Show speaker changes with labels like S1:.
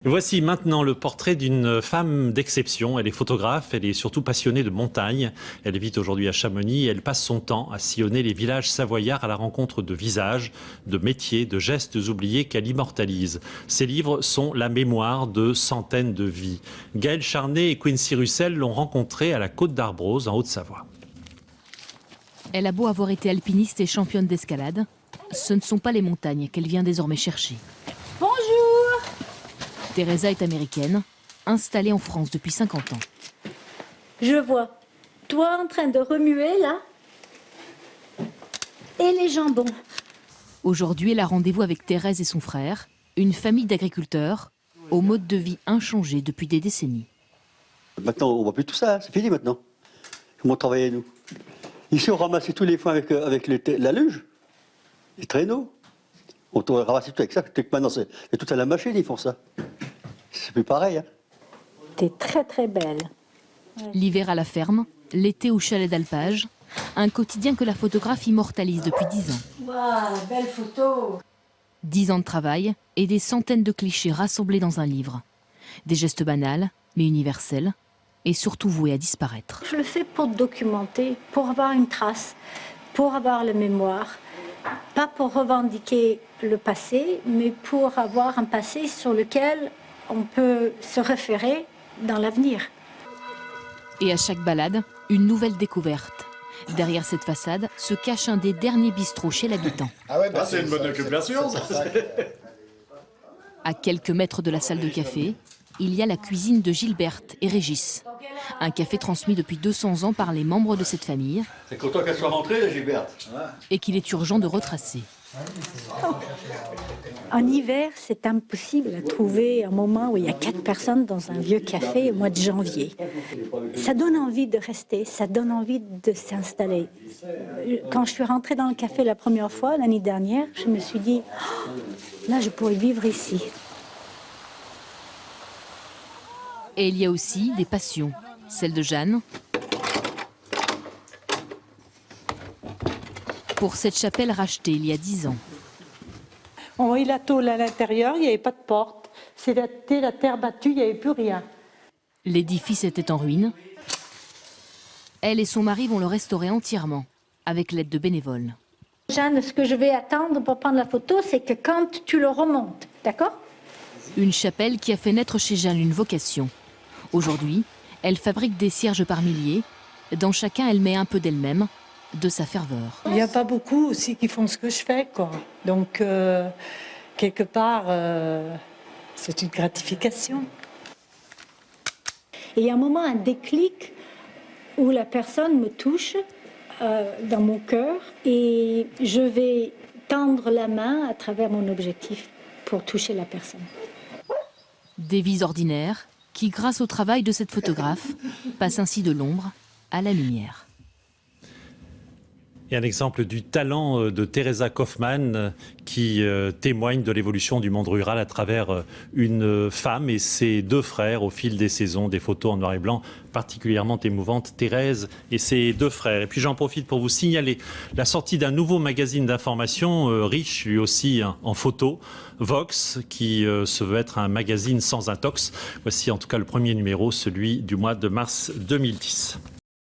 S1: Voici maintenant le portrait d'une femme d'exception. Elle est photographe, elle est surtout passionnée de montagne. Elle vit aujourd'hui à Chamonix et elle passe son temps à sillonner les villages savoyards à la rencontre de visages, de métiers, de gestes oubliés qu'elle immortalise. Ses livres sont la mémoire de centaines de vies. Gaëlle Charnet et Quincy Russell l'ont rencontrée à la Côte d'Arbrose en Haute-Savoie.
S2: Elle a beau avoir été alpiniste et championne d'escalade, ce ne sont pas les montagnes qu'elle vient désormais chercher.
S3: Bonjour!
S2: Teresa est américaine, installée en France depuis 50 ans.
S3: Je vois toi en train de remuer là et les jambons.
S2: Aujourd'hui, elle a rendez-vous avec Thérèse et son frère, une famille d'agriculteurs au mode de vie inchangé depuis des décennies.
S4: Maintenant, on ne voit plus tout ça, c'est fini maintenant. Comment travailler nous? Ici, on ramassait tous les foins avec la luge, les traîneaux. On ramassait tout avec ça, maintenant c'est tout à la machine, ils font ça. C'est plus pareil. Hein.
S3: T'es très très belle.
S2: L'hiver à la ferme, l'été au chalet d'alpage, un quotidien que la photographe immortalise depuis 10 ans.
S3: Waouh, belle photo!
S2: 10 ans de travail et des centaines de clichés rassemblés dans un livre. Des gestes banals, mais universels, et surtout voués à disparaître.
S3: Je le fais pour documenter, pour avoir une trace, pour avoir la mémoire. Pas pour revendiquer le passé, mais pour avoir un passé sur lequel on peut se référer dans l'avenir.
S2: Et à chaque balade, une nouvelle découverte. Derrière cette façade se cache un des derniers bistrots chez l'habitant.
S5: Ah ouais, bah c'est une bonne occupation, ça.
S2: À quelques mètres de la salle de café, il y a la cuisine de Gilberte et Régis. Un café transmis depuis 200 ans par les membres de cette famille.
S4: C'est content qu'elle soit rentrée, Gilberte.
S2: Et qu'il est urgent de retracer.
S3: En hiver, c'est impossible à trouver un moment où il y a 4 personnes dans un vieux café au mois de janvier. Ça donne envie de rester, ça donne envie de s'installer. Quand je suis rentrée dans le café la première fois, l'année dernière, je me suis dit, oh, là, je pourrais vivre ici.
S2: Et il y a aussi des passions. Celle de Jeanne pour cette chapelle rachetée il y a 10 ans.
S6: On voyait la tôle à l'intérieur, il n'y avait pas de porte. C'était la terre battue, il n'y avait plus rien.
S2: L'édifice était en ruine. Elle et son mari vont le restaurer entièrement, avec l'aide de bénévoles.
S3: Jeanne, ce que je vais attendre pour prendre la photo, c'est que quand tu le remontes, d'accord?
S2: Une chapelle qui a fait naître chez Jeanne une vocation. Aujourd'hui, elle fabrique des cierges par milliers. Dans chacun, elle met un peu d'elle-même, de sa ferveur.
S6: Il n'y a pas beaucoup aussi qui font ce que je fais, quoi. Donc, quelque part, c'est une gratification.
S3: Et il y a un moment, un déclic, où la personne me touche dans mon cœur et je vais tendre la main à travers mon objectif pour toucher la personne.
S2: Des vies ordinaires qui, grâce au travail de cette photographe, passent ainsi de l'ombre à la lumière.
S1: Et un exemple du talent de Teresa Kaufmann qui témoigne de l'évolution du monde rural à travers une femme et ses 2 frères au fil des saisons, des photos en noir et blanc particulièrement émouvantes, Thérèse et ses 2 frères. Et puis j'en profite pour vous signaler la sortie d'un nouveau magazine d'information riche lui aussi en photos, Vox, qui se veut être un magazine sans intox. Voici en tout cas le premier numéro, celui du mois de mars 2010.